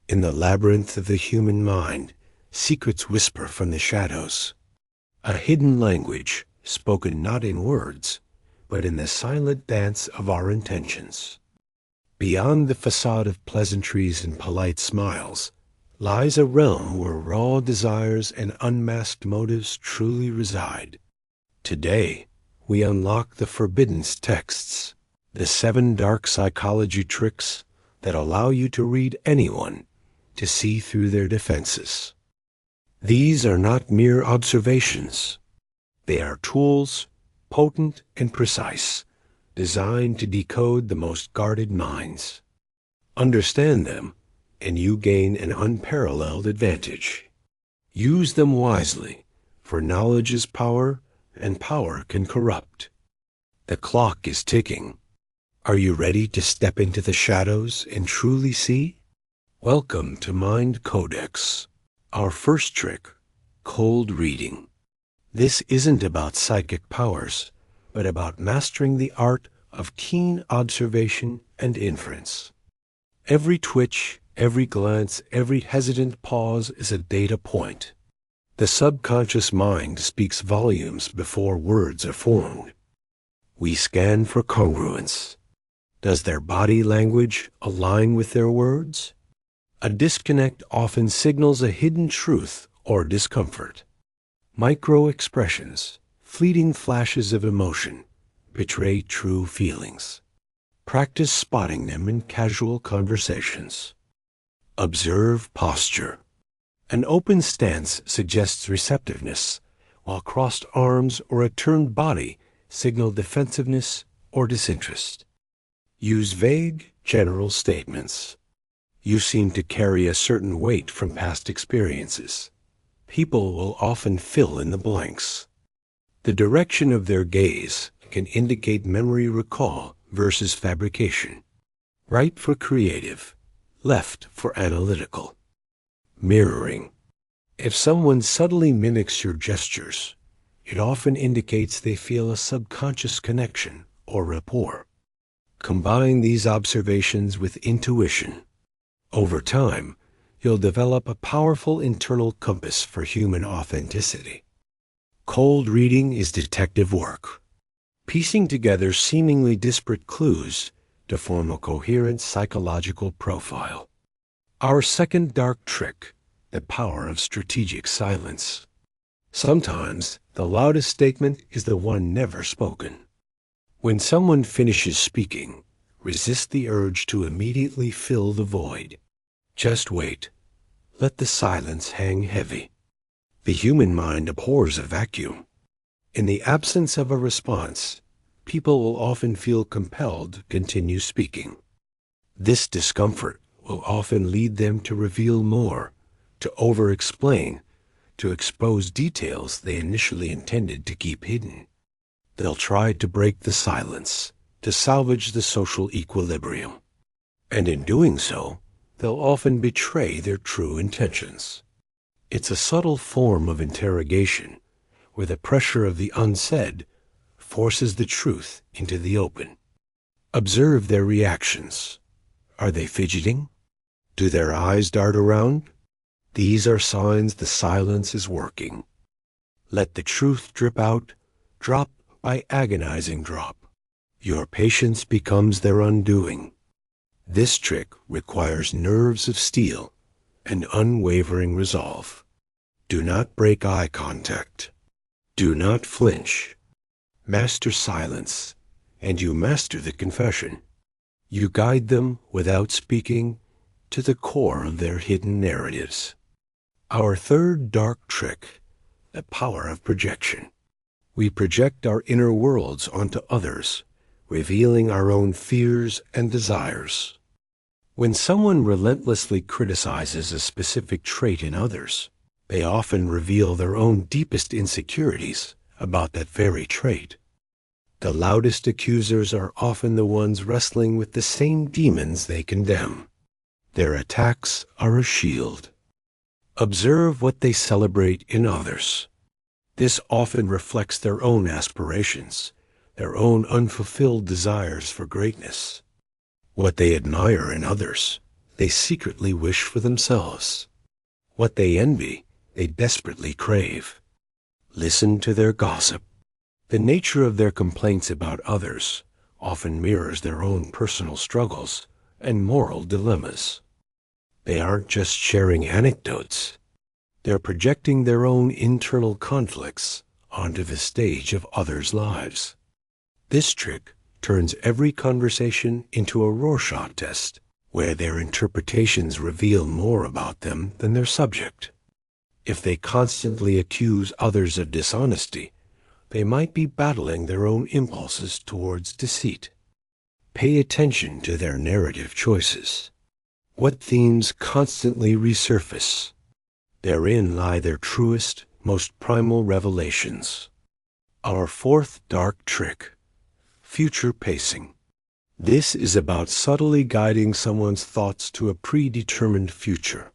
In the labyrinth of the human mind, secrets whisper from the shadows. A hidden language, spoken not in words, but in the silent dance of our intentions. Beyond the facade of pleasantries and polite smiles lies a realm where raw desires and unmasked motives truly reside. Today, we unlock the forbidden texts, the 7 dark psychology tricks that allow you to read anyone, to see through their defenses. These are not mere observations. They are tools, potent and precise, designed to decode the most guarded minds. Understand them, and you gain an unparalleled advantage. Use them wisely, for knowledge is power, and power can corrupt. The clock is ticking. Are you ready to step into the shadows and truly see? Welcome to Mind Codex. Our first trick, cold reading. This isn't about psychic powers, but about mastering the art of keen observation and inference. Every twitch, every glance, every hesitant pause is a data point. The subconscious mind speaks volumes before words are formed. We scan for congruence. Does their body language align with their words? A disconnect often signals a hidden truth or discomfort. Micro-expressions, fleeting flashes of emotion, betray true feelings. Practice spotting them in casual conversations. Observe posture. An open stance suggests receptiveness, while crossed arms or a turned body signal defensiveness or disinterest. Use vague, general statements. You seem to carry a certain weight from past experiences. People will often fill in the blanks. The direction of their gaze can indicate memory recall versus fabrication. Right for creative, left for analytical. Mirroring. If someone subtly mimics your gestures, it often indicates they feel a subconscious connection or rapport. Combine these observations with intuition. Over time, you'll develop a powerful internal compass for human authenticity. Cold reading is detective work, piecing together seemingly disparate clues to form a coherent psychological profile. Our second dark trick, the power of strategic silence. Sometimes, the loudest statement is the one never spoken. When someone finishes speaking, resist the urge to immediately fill the void. Just wait. Let the silence hang heavy. The human mind abhors a vacuum. In the absence of a response, people will often feel compelled to continue speaking. This discomfort will often lead them to reveal more, to over-explain, to expose details they initially intended to keep hidden. They'll try to break the silence, to salvage the social equilibrium. And in doing so, they'll often betray their true intentions. It's a subtle form of interrogation, where the pressure of the unsaid forces the truth into the open. Observe their reactions. Are they fidgeting? Do their eyes dart around? These are signs the silence is working. Let the truth drip out, drop by agonizing drop. Your patience becomes their undoing. This trick requires nerves of steel and unwavering resolve. Do not break eye contact. Do not flinch. Master silence, and you master the confession. You guide them without speaking to the core of their hidden narratives. Our third dark trick, the power of projection. We project our inner worlds onto others, revealing our own fears and desires. When someone relentlessly criticizes a specific trait in others, they often reveal their own deepest insecurities about that very trait. The loudest accusers are often the ones wrestling with the same demons they condemn. Their attacks are a shield. Observe what they celebrate in others. This often reflects their own aspirations, their own unfulfilled desires for greatness. What they admire in others, they secretly wish for themselves. What they envy, they desperately crave. Listen to their gossip. The nature of their complaints about others often mirrors their own personal struggles and moral dilemmas. They aren't just sharing anecdotes. They're projecting their own internal conflicts onto the stage of others' lives. This trick turns every conversation into a Rorschach test, where their interpretations reveal more about them than their subject. If they constantly accuse others of dishonesty, they might be battling their own impulses towards deceit. Pay attention to their narrative choices. What themes constantly resurface? Therein lie their truest, most primal revelations. Our fourth dark trick: future pacing. This is about subtly guiding someone's thoughts to a predetermined future.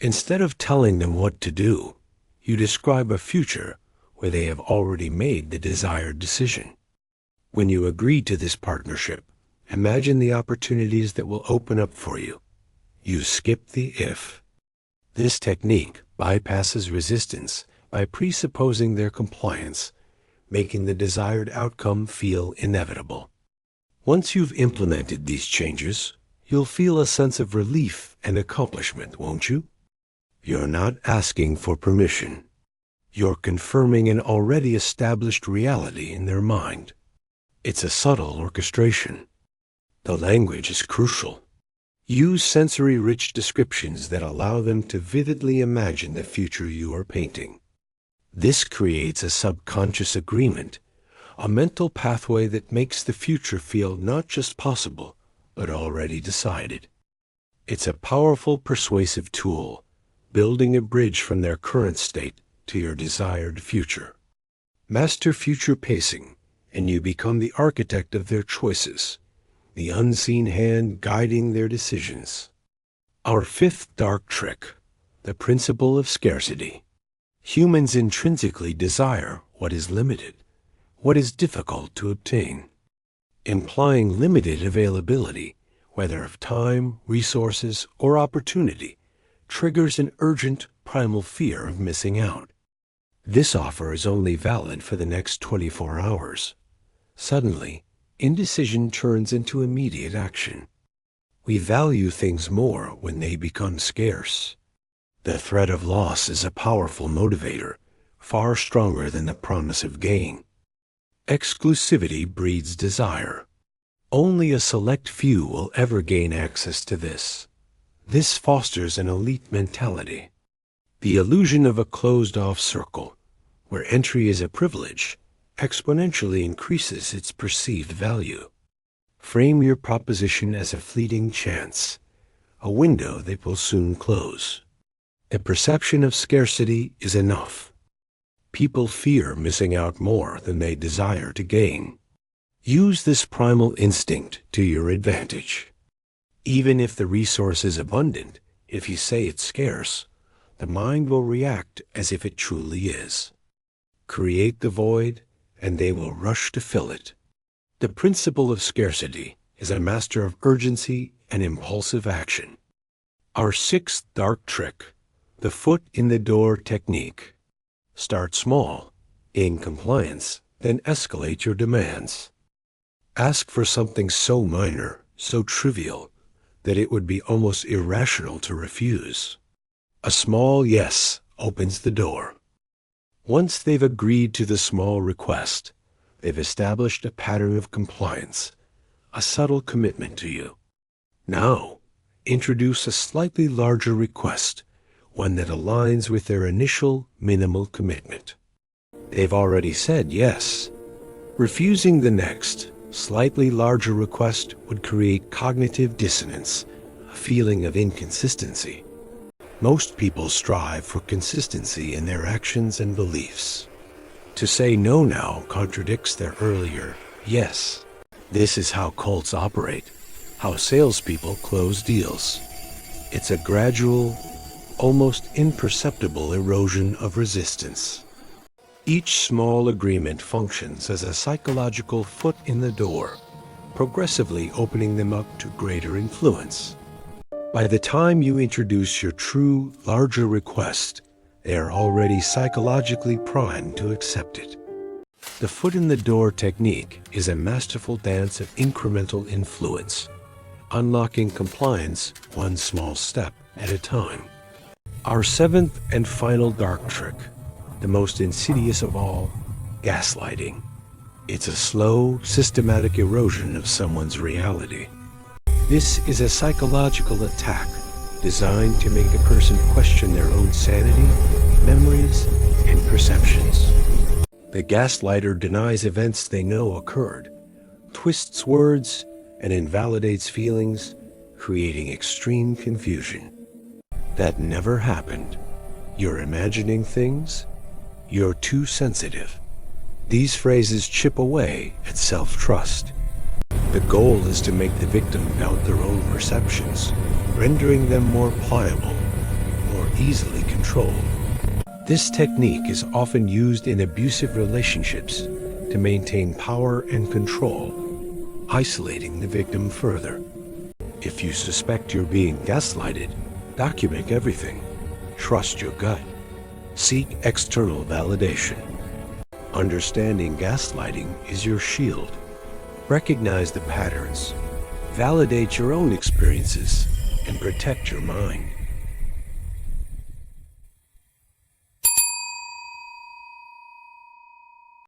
Instead of telling them what to do, you describe a future where they have already made the desired decision. When you agree to this partnership, imagine the opportunities that will open up for you. You skip the if. This technique bypasses resistance by presupposing their compliance, making the desired outcome feel inevitable. Once you've implemented these changes, you'll feel a sense of relief and accomplishment, won't you? You're not asking for permission. You're confirming an already established reality in their mind. It's a subtle orchestration. The language is crucial. Use sensory-rich descriptions that allow them to vividly imagine the future you are painting. This creates a subconscious agreement, a mental pathway that makes the future feel not just possible, but already decided. It's a powerful persuasive tool, building a bridge from their current state to your desired future. Master future pacing, and you become the architect of their choices, the unseen hand guiding their decisions. Our fifth dark trick: the principle of scarcity. Humans intrinsically desire what is limited, what is difficult to obtain. Implying limited availability, whether of time, resources, or opportunity, triggers an urgent, primal fear of missing out. This offer is only valid for the next 24 hours. Suddenly, indecision turns into immediate action. We value things more when they become scarce. The threat of loss is a powerful motivator, far stronger than the promise of gain. Exclusivity breeds desire. Only a select few will ever gain access to this. This fosters an elite mentality. The illusion of a closed-off circle, where entry is a privilege, exponentially increases its perceived value. Frame your proposition as a fleeting chance, a window that will soon close. A perception of scarcity is enough. People fear missing out more than they desire to gain. Use this primal instinct to your advantage. Even if the resource is abundant, if you say it's scarce, the mind will react as if it truly is. Create the void, and they will rush to fill it. The principle of scarcity is a master of urgency and impulsive action. Our sixth dark trick: the foot in the door technique. Start small, in compliance, then escalate your demands. Ask for something so minor, so trivial, that it would be almost irrational to refuse. A small yes opens the door. Once they've agreed to the small request, they've established a pattern of compliance, a subtle commitment to you. Now, introduce a slightly larger request, one that aligns with their initial minimal commitment. They've already said yes. Refusing the next, slightly larger request would create cognitive dissonance, a feeling of inconsistency. Most people strive for consistency in their actions and beliefs. To say no now contradicts their earlier yes. This is how cults operate, how salespeople close deals. It's a gradual, almost imperceptible erosion of resistance. Each small agreement functions as a psychological foot in the door, progressively opening them up to greater influence. By the time you introduce your true, larger request, they are already psychologically primed to accept it. The foot in the door technique is a masterful dance of incremental influence, unlocking compliance one small step at a time. Our seventh and final dark trick, the most insidious of all, gaslighting. It's a slow, systematic erosion of someone's reality. This is a psychological attack designed to make a person question their own sanity, memories, and perceptions. The gaslighter denies events they know occurred, twists words, and invalidates feelings, creating extreme confusion. That never happened. You're imagining things. You're too sensitive. These phrases chip away at self-trust. The goal is to make the victim doubt their own perceptions, rendering them more pliable, more easily controlled. This technique is often used in abusive relationships to maintain power and control, isolating the victim further. If you suspect you're being gaslighted, document everything. Trust your gut. Seek external validation. Understanding gaslighting is your shield. Recognize the patterns, validate your own experiences, and protect your mind.